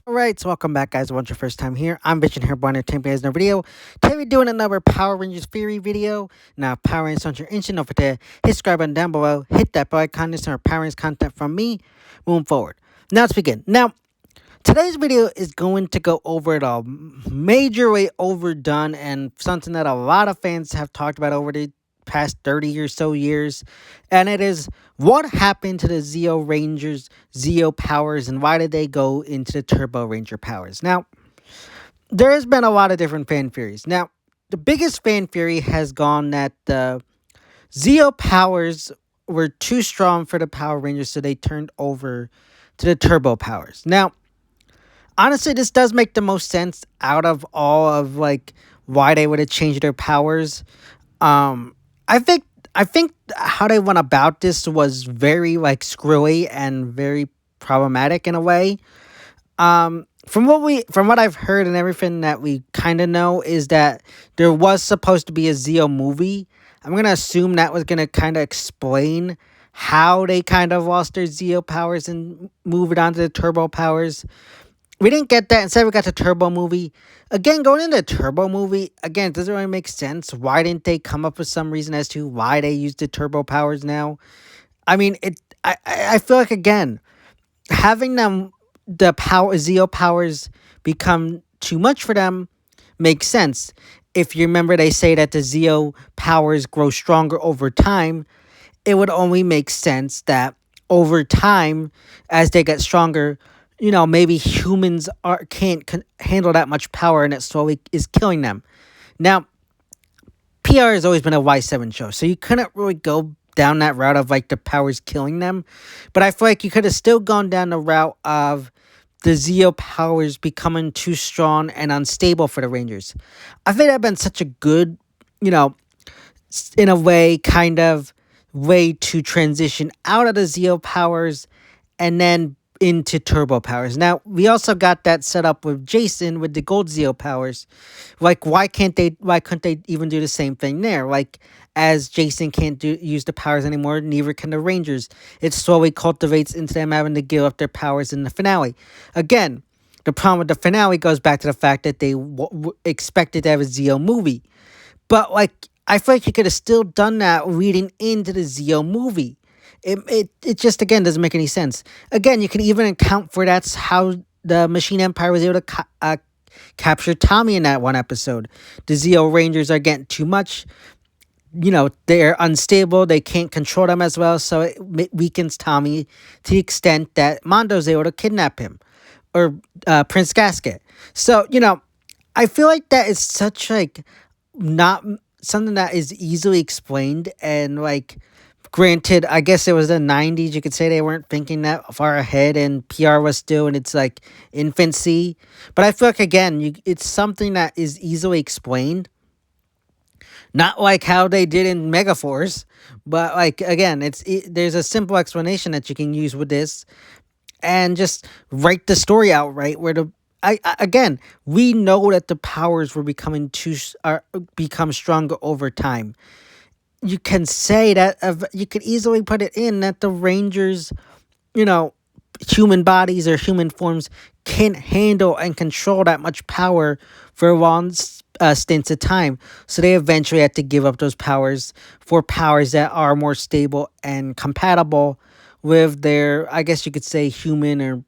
Alright, so welcome back, guys. Once your first time here, I'm Vision here, born Entertainment guys in a video. Today we're doing another Power Rangers Theory video. Now, Power Rangers on your instant over there. Hit subscribe button down below. Hit that bell icon to see more Power Rangers content from me moving forward. Now, let's begin. Now, today's video is going to go over the major way overdone and something that a lot of fans have talked about over the past 30 or so years, and it is what happened to the Zeo Rangers, Zeo powers, and why did they go into the Turbo Ranger powers? Now, there has been a lot of different fan theories. Now, the biggest fan theory has gone that the Zeo powers were too strong for the Power Rangers, so they turned over to the Turbo powers. Now, honestly, this does make the most sense out of all of like why they would have changed their powers. I think how they went about this was very like screwy and very problematic in a way. From what I've heard and everything that we kind of know is that there was supposed to be a Zeo movie. I'm gonna assume that was gonna kind of explain how they kind of lost their Zeo powers and move it on to the Turbo powers. We didn't get that. Instead, we got the Turbo movie. Again, going into the Turbo movie, again, it doesn't really make sense. Why didn't they come up with some reason as to why they used the Turbo powers now? I mean, I feel like, again, having them, the power, Zeo powers become too much for them makes sense. If you remember, they say that the Zeo powers grow stronger over time. It would only make sense that over time, as they get stronger, maybe humans can't handle that much power and it slowly is killing them. Now, PR has always been a Y7 show, so you couldn't really go down that route of like the powers killing them. But I feel like you could have still gone down the route of the Zeo powers becoming too strong and unstable for the Rangers. I think that'd been such a good, in a way, kind of way to transition out of the Zeo powers and then into Turbo powers. Now, we also got that set up with Jason with the Gold Zeo powers. Like, why couldn't they even do the same thing there? Like, as Jason can't use the powers anymore, neither can the Rangers. It slowly cultivates into them having to give up their powers in the finale. Again, the problem with the finale goes back to the fact that they expected to have a Zeo movie. But, like, I feel like you could have still done that leading into the Zeo movie. It just, again, doesn't make any sense. Again, you can even account for that's how the Machine Empire was able to capture Tommy in that one episode. The Zeo Rangers are getting too much. They're unstable. They can't control them as well, so it weakens Tommy to the extent that Mondo's able to kidnap him. Or Prince Gasket. So, I feel like that is such, like, not something that is easily explained and, like, granted, I guess it was the 90s. You could say they weren't thinking that far ahead and PR was still in its like infancy. But I feel like, again, it's something that is easily explained. Not like how they did in Megaforce, but like, again, there's a simple explanation that you can use with this and just write the story out right where again, we know that the powers were become stronger over time. You can say that you could easily put it in that the Rangers, human bodies or human forms can't handle and control that much power for long stints of time. So they eventually had to give up those powers for powers that are more stable and compatible with their, I guess you could say, human or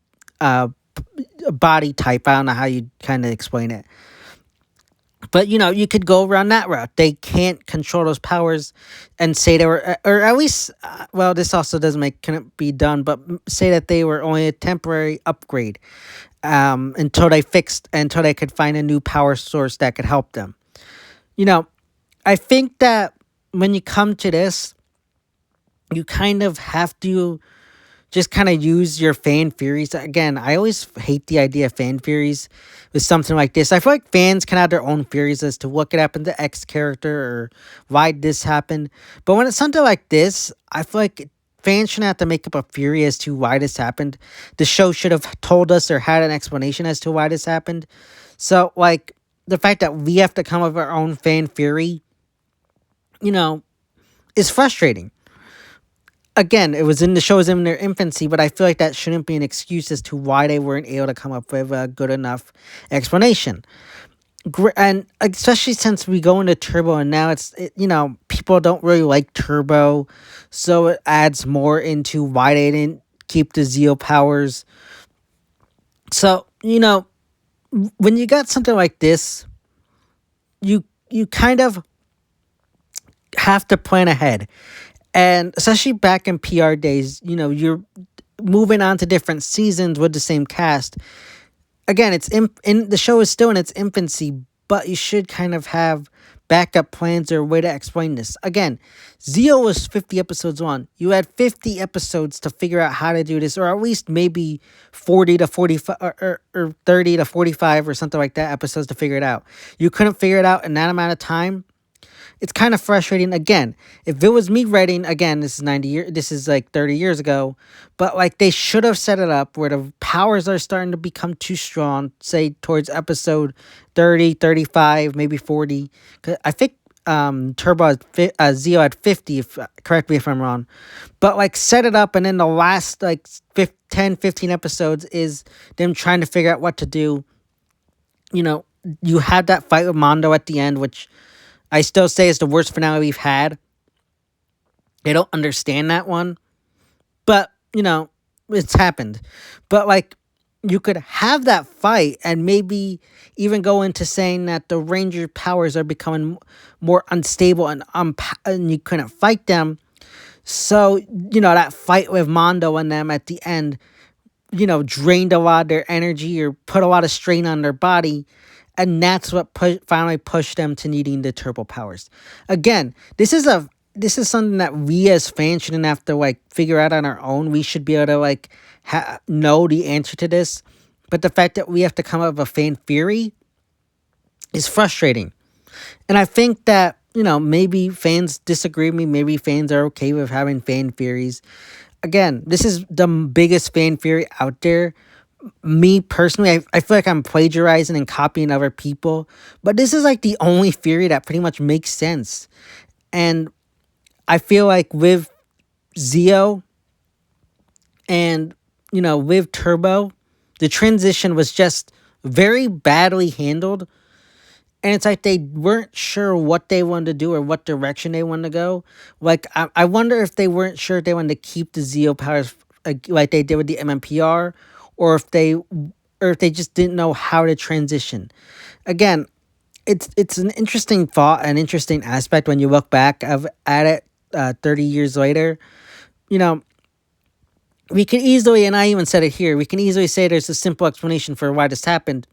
body type. I don't know how you kind of explain it. But, you could go around that route. They can't control those powers and say they were, or at least, well, this also couldn't be done, but say that they were only a temporary upgrade until they could find a new power source that could help them. I think that when you come to this, you kind of have to just kind of use your fan theories. Again, I always hate the idea of fan theories with something like this. I feel like fans can have their own theories as to what could happen to X character or why this happened. But when it's something like this, I feel like fans shouldn't have to make up a theory as to why this happened. The show should have told us or had an explanation as to why this happened. So, like, the fact that we have to come up with our own fan theory, is frustrating. again, it was in the shows in their infancy, but I feel like that shouldn't be an excuse as to why they weren't able to come up with a good enough explanation. And especially since we go into Turbo, and now people don't really like Turbo, so it adds more into why they didn't keep the Zeo powers. So when you got something like this, you kind of have to plan ahead. And especially back in PR days, you're moving on to different seasons with the same cast. Again, in the show is still in its infancy, but you should kind of have backup plans or a way to explain this. Again, Zeo was 50 episodes on. You had 50 episodes to figure out how to do this, or at least maybe 40 to 45 or 30 to 45 or something like that episodes to figure it out. You couldn't figure it out in that amount of time. It's kind of frustrating. Again, if it was me writing, again, this is like 30 years ago, but like they should have set it up where the powers are starting to become too strong, say towards episode 30, 35, maybe 40. 'Cause I think Turbo Zeo had 50, correct me if I'm wrong, but like set it up, and then the last like 10, 15 episodes is them trying to figure out what to do. You had that fight with Mondo at the end, which I still say is the worst finale we've had. They don't understand that one. But, it's happened. But, like, you could have that fight and maybe even go into saying that the Ranger powers are becoming more unstable and you couldn't fight them. So, that fight with Mondo and them at the end, drained a lot of their energy or put a lot of strain on their body. And that's what finally pushed them to needing the turbo powers. Again, this is something that we as fans shouldn't have to like figure out on our own. We should be able to like know the answer to this. But the fact that we have to come up with a fan theory is frustrating. And I think that, maybe fans disagree with me. Maybe fans are okay with having fan theories. Again, this is the biggest fan theory out there. Me personally, I feel like I'm plagiarizing and copying other people, but this is like the only theory that pretty much makes sense. And I feel like with Zeo and, with Turbo, the transition was just very badly handled. And it's like they weren't sure what they wanted to do or what direction they wanted to go. Like, I wonder if they weren't sure if they wanted to keep the Zeo powers like they did with the MMPR, or if they just didn't know how to transition. Again, it's an interesting thought, an interesting aspect when you look back at it 30 years later. We can easily, and I even said it here, we can easily say there's a simple explanation for why this happened.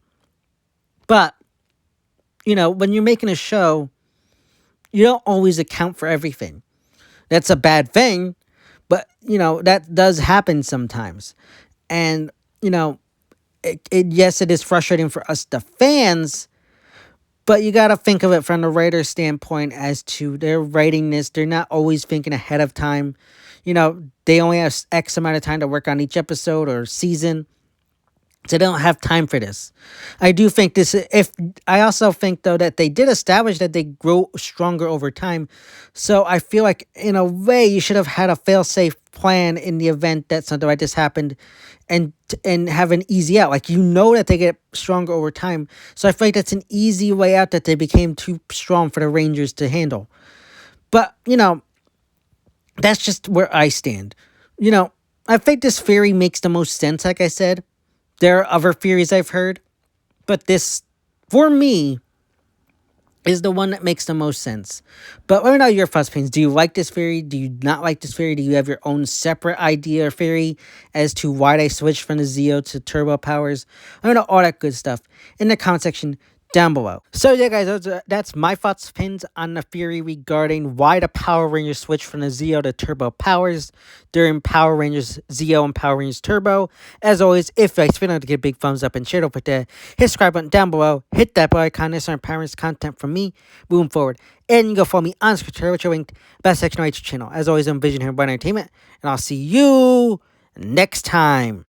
But, when you're making a show, you don't always account for everything. That's a bad thing, but, that does happen sometimes. And, yes, it is frustrating for us, the fans, but you got to think of it from the writer's standpoint as to they're writing this. They're not always thinking ahead of time. They only have X amount of time to work on each episode or season. So they don't have time for this. I also think though that they did establish that they grow stronger over time. So I feel like in a way you should have had a fail-safe plan in the event that something like this happened, and have an easy out. Like that they get stronger over time. So I feel like that's an easy way out that they became too strong for the Rangers to handle. But that's just where I stand. I think this theory makes the most sense, like I said. There are other theories I've heard, but this, for me, is the one that makes the most sense. But let me know your thoughts, opinions. Do you like this theory? Do you not like this theory? Do you have your own separate idea or theory as to why they switched from the Zeo to turbo powers? I don't know, all that good stuff in the comment section down below. So yeah, guys, that's my thoughts, opinions on the theory regarding why the Power Rangers switched from the Zeo to turbo powers during Power Rangers Zeo and Power Rangers Turbo. As always, if you guys feel like to get a big thumbs up and share, don't forget to hit subscribe button down below, hit that bell icon, this empowering content from me moving forward. And you can go follow me on Twitter, which are linked best section of each channel. As always, I'm Vision here by Entertainment, and I'll see you next time.